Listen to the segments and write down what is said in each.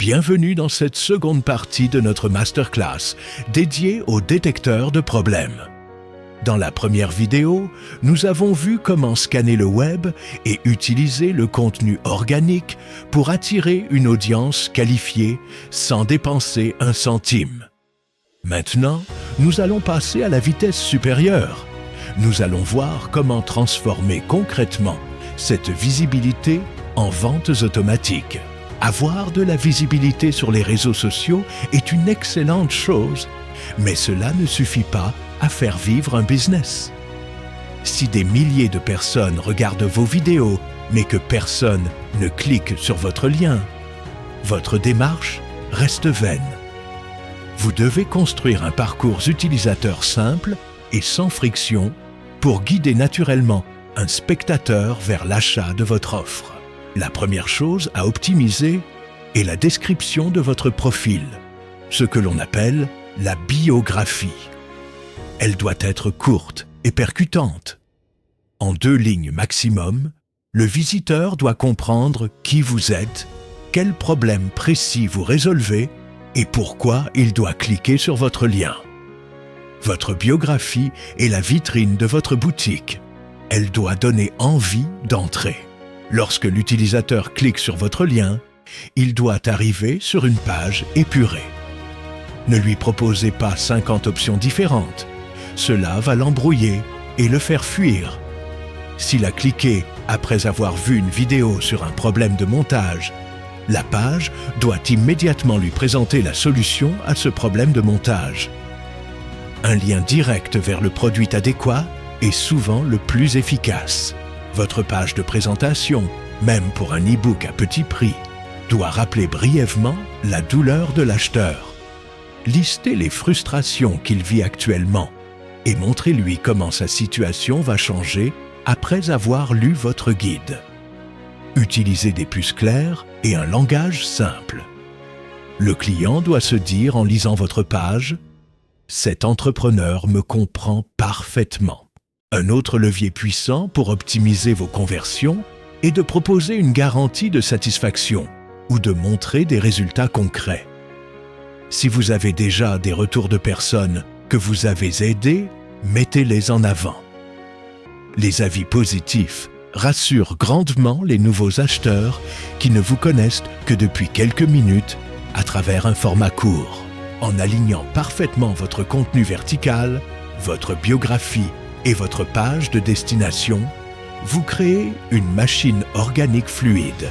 Bienvenue dans cette seconde partie de notre masterclass dédiée au détecteur de problèmes. Dans la première vidéo, nous avons vu comment scanner le web et utiliser le contenu organique pour attirer une audience qualifiée sans dépenser un centime. Maintenant, nous allons passer à la vitesse supérieure. Nous allons voir comment transformer concrètement cette visibilité en ventes automatiques. Avoir de la visibilité sur les réseaux sociaux est une excellente chose, mais cela ne suffit pas à faire vivre un business. Si des milliers de personnes regardent vos vidéos, mais que personne ne clique sur votre lien, votre démarche reste vaine. Vous devez construire un parcours utilisateur simple et sans friction pour guider naturellement un spectateur vers l'achat de votre offre. La première chose à optimiser est la description de votre profil, ce que l'on appelle la biographie. Elle doit être courte et percutante. En 2 lignes maximum, le visiteur doit comprendre qui vous êtes, quel problème précis vous résolvez et pourquoi il doit cliquer sur votre lien. Votre biographie est la vitrine de votre boutique. Elle doit donner envie d'entrer. Lorsque l'utilisateur clique sur votre lien, il doit arriver sur une page épurée. Ne lui proposez pas 50 options différentes. Cela va l'embrouiller et le faire fuir. S'il a cliqué après avoir vu une vidéo sur un problème de montage, la page doit immédiatement lui présenter la solution à ce problème de montage. Un lien direct vers le produit adéquat est souvent le plus efficace. Votre page de présentation, même pour un e-book à petit prix, doit rappeler brièvement la douleur de l'acheteur. Listez les frustrations qu'il vit actuellement et montrez-lui comment sa situation va changer après avoir lu votre guide. Utilisez des puces claires et un langage simple. Le client doit se dire en lisant votre page « Cet entrepreneur me comprend parfaitement ». Un autre levier puissant pour optimiser vos conversions est de proposer une garantie de satisfaction ou de montrer des résultats concrets. Si vous avez déjà des retours de personnes que vous avez aidées, mettez-les en avant. Les avis positifs rassurent grandement les nouveaux acheteurs qui ne vous connaissent que depuis quelques minutes à travers un format court. En alignant parfaitement votre contenu vertical, votre biographie et votre page de destination, vous créez une machine organique fluide.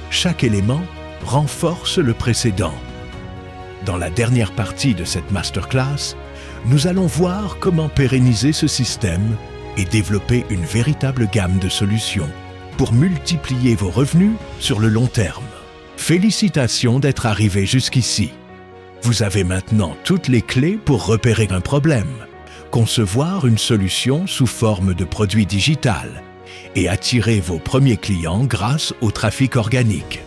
Chaque élément renforce le précédent. Dans la dernière partie de cette masterclass, nous allons voir comment pérenniser ce système et développer une véritable gamme de solutions pour multiplier vos revenus sur le long terme. Félicitations d'être arrivé jusqu'ici. Vous avez maintenant toutes les clés pour repérer un problème, concevoir une solution sous forme de produit digital et attirer vos premiers clients grâce au trafic organique.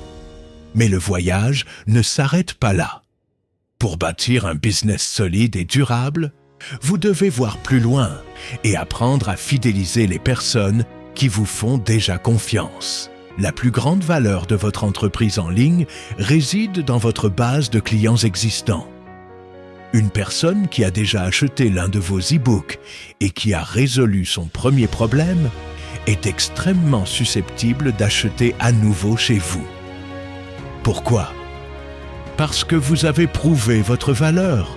Mais le voyage ne s'arrête pas là. Pour bâtir un business solide et durable, vous devez voir plus loin et apprendre à fidéliser les personnes qui vous font déjà confiance. La plus grande valeur de votre entreprise en ligne réside dans votre base de clients existants. Une personne qui a déjà acheté l'un de vos e-books et qui a résolu son premier problème est extrêmement susceptible d'acheter à nouveau chez vous. Pourquoi? Parce que vous avez prouvé votre valeur.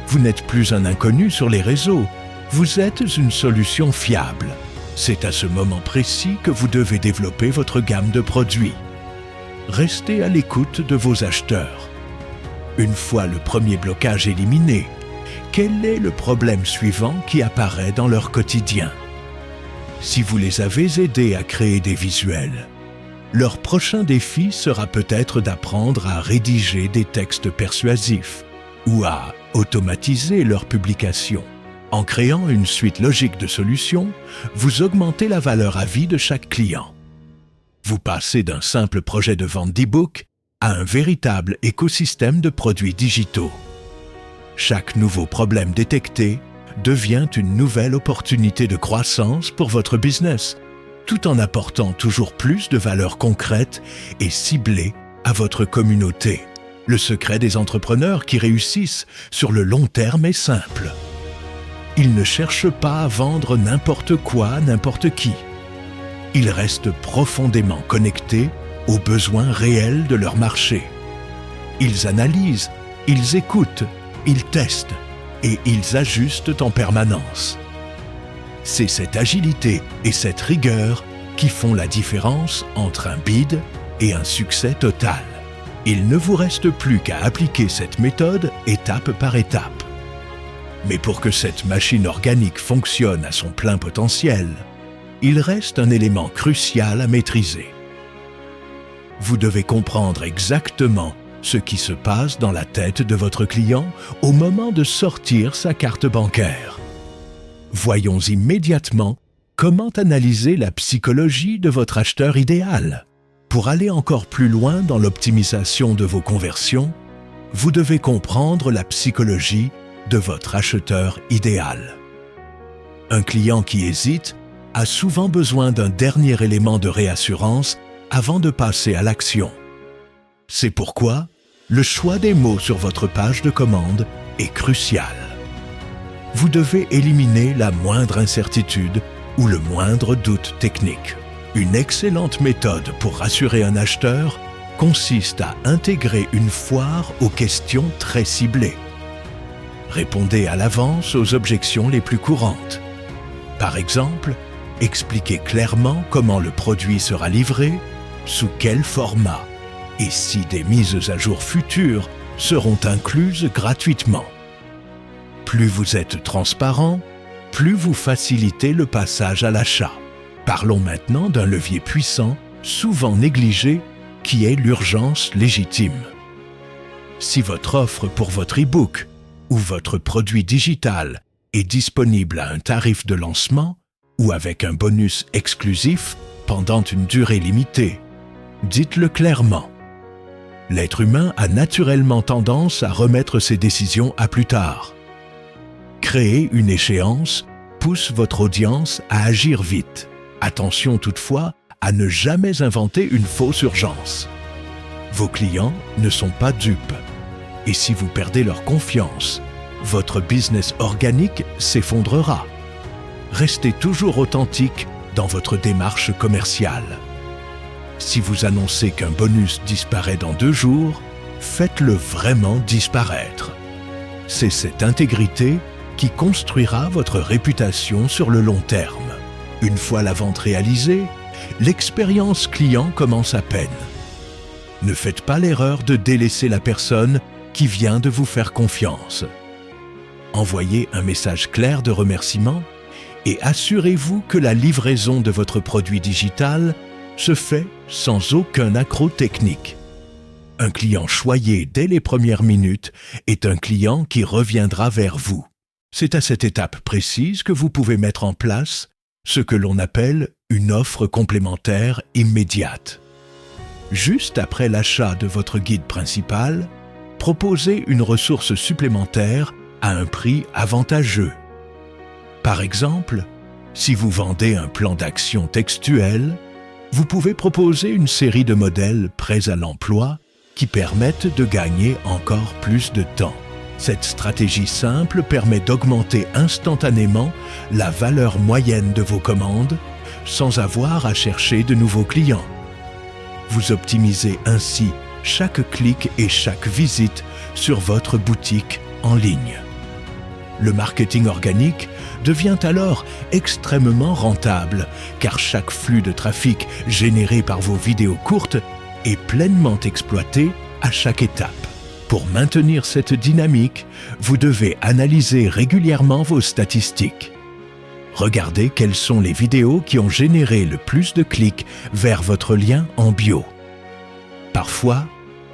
Vous n'êtes plus un inconnu sur les réseaux, vous êtes une solution fiable. C'est à ce moment précis que vous devez développer votre gamme de produits. Restez à l'écoute de vos acheteurs. Une fois le premier blocage éliminé, quel est le problème suivant qui apparaît dans leur quotidien? Si vous les avez aidés à créer des visuels, leur prochain défi sera peut-être d'apprendre à rédiger des textes persuasifs ou à automatiser leur publication. En créant une suite logique de solutions, vous augmentez la valeur à vie de chaque client. Vous passez d'un simple projet de vente d'e-book à un véritable écosystème de produits digitaux. Chaque nouveau problème détecté devient une nouvelle opportunité de croissance pour votre business, tout en apportant toujours plus de valeur concrète et ciblée à votre communauté. Le secret des entrepreneurs qui réussissent sur le long terme est simple. Ils ne cherchent pas à vendre n'importe quoi à n'importe qui. Ils restent profondément connectés aux besoins réels de leur marché. Ils analysent, ils écoutent, ils testent et ils ajustent en permanence. C'est cette agilité et cette rigueur qui font la différence entre un bid et un succès total. Il ne vous reste plus qu'à appliquer cette méthode étape par étape. Mais pour que cette machine organique fonctionne à son plein potentiel, il reste un élément crucial à maîtriser. Vous devez comprendre exactement ce qui se passe dans la tête de votre client au moment de sortir sa carte bancaire. Voyons immédiatement comment analyser la psychologie de votre acheteur idéal. Pour aller encore plus loin dans l'optimisation de vos conversions, vous devez comprendre la psychologie de votre acheteur idéal. Un client qui hésite a souvent besoin d'un dernier élément de réassurance avant de passer à l'action. C'est pourquoi le choix des mots sur votre page de commande est crucial. Vous devez éliminer la moindre incertitude ou le moindre doute technique. Une excellente méthode pour rassurer un acheteur consiste à intégrer une foire aux questions très ciblées. Répondez à l'avance aux objections les plus courantes. Par exemple, expliquez clairement comment le produit sera livré, sous quel format, et si des mises à jour futures seront incluses gratuitement. Plus vous êtes transparent, plus vous facilitez le passage à l'achat. Parlons maintenant d'un levier puissant, souvent négligé, qui est l'urgence légitime. Si votre offre pour votre e-book ou votre produit digital est disponible à un tarif de lancement ou avec un bonus exclusif pendant une durée limitée, dites-le clairement. L'être humain a naturellement tendance à remettre ses décisions à plus tard. Créer une échéance pousse votre audience à agir vite. Attention toutefois à ne jamais inventer une fausse urgence. Vos clients ne sont pas dupes. Et si vous perdez leur confiance, votre business organique s'effondrera. Restez toujours authentique dans votre démarche commerciale. Si vous annoncez qu'un bonus disparaît dans 2 jours, faites-le vraiment disparaître. C'est cette intégrité qui construira votre réputation sur le long terme. Une fois la vente réalisée, l'expérience client commence à peine. Ne faites pas l'erreur de délaisser la personne qui vient de vous faire confiance. Envoyez un message clair de remerciement et assurez-vous que la livraison de votre produit digital se fait sans aucun accroc technique. Un client choyé dès les premières minutes est un client qui reviendra vers vous. C'est à cette étape précise que vous pouvez mettre en place ce que l'on appelle une offre complémentaire immédiate. Juste après l'achat de votre guide principal, proposez une ressource supplémentaire à un prix avantageux. Par exemple, si vous vendez un plan d'action textuel, vous pouvez proposer une série de modèles prêts à l'emploi qui permettent de gagner encore plus de temps. Cette stratégie simple permet d'augmenter instantanément la valeur moyenne de vos commandes sans avoir à chercher de nouveaux clients. Vous optimisez ainsi chaque clic et chaque visite sur votre boutique en ligne. Le marketing organique devient alors extrêmement rentable car chaque flux de trafic généré par vos vidéos courtes est pleinement exploité à chaque étape. Pour maintenir cette dynamique, vous devez analyser régulièrement vos statistiques. Regardez quelles sont les vidéos qui ont généré le plus de clics vers votre lien en bio. Parfois,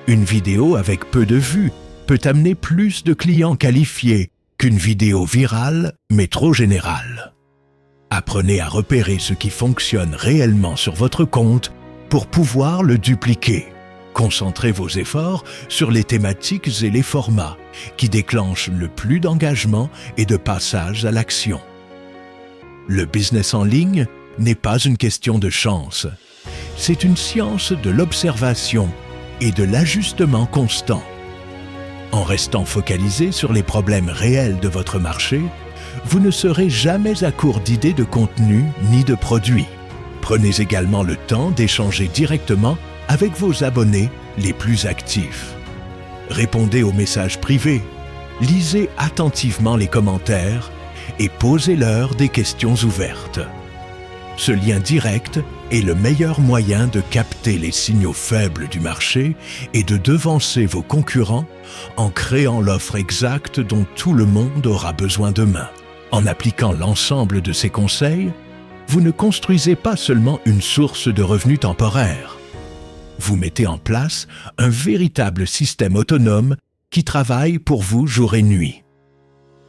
une vidéo avec peu de vues peut amener plus de clients qualifiés qu'une vidéo virale mais trop générale. Apprenez à repérer ce qui fonctionne réellement sur votre compte pour pouvoir le dupliquer. Concentrez vos efforts sur les thématiques et les formats qui déclenchent le plus d'engagement et de passage à l'action. Le business en ligne n'est pas une question de chance. C'est une science de l'observation et de l'ajustement constant. En restant focalisé sur les problèmes réels de votre marché, vous ne serez jamais à court d'idées de contenu ni de produits. Prenez également le temps d'échanger directement avec vos abonnés les plus actifs. Répondez aux messages privés, lisez attentivement les commentaires et posez-leur des questions ouvertes. Ce lien direct est le meilleur moyen de capter les signaux faibles du marché et de devancer vos concurrents en créant l'offre exacte dont tout le monde aura besoin demain. En appliquant l'ensemble de ces conseils, vous ne construisez pas seulement une source de revenus temporaire. Vous mettez en place un véritable système autonome qui travaille pour vous jour et nuit.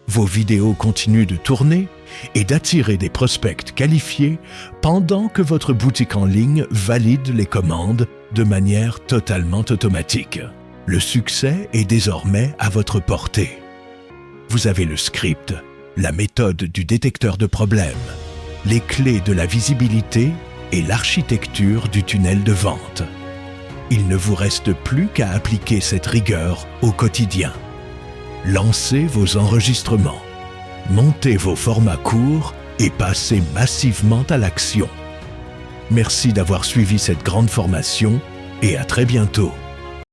Vos vidéos continuent de tourner et d'attirer des prospects qualifiés pendant que votre boutique en ligne valide les commandes de manière totalement automatique. Le succès est désormais à votre portée. Vous avez le script, la méthode du détecteur de problèmes, les clés de la visibilité et l'architecture du tunnel de vente. Il ne vous reste plus qu'à appliquer cette rigueur au quotidien. Lancez vos enregistrements, montez vos formats courts et passez massivement à l'action. Merci d'avoir suivi cette grande formation et à très bientôt.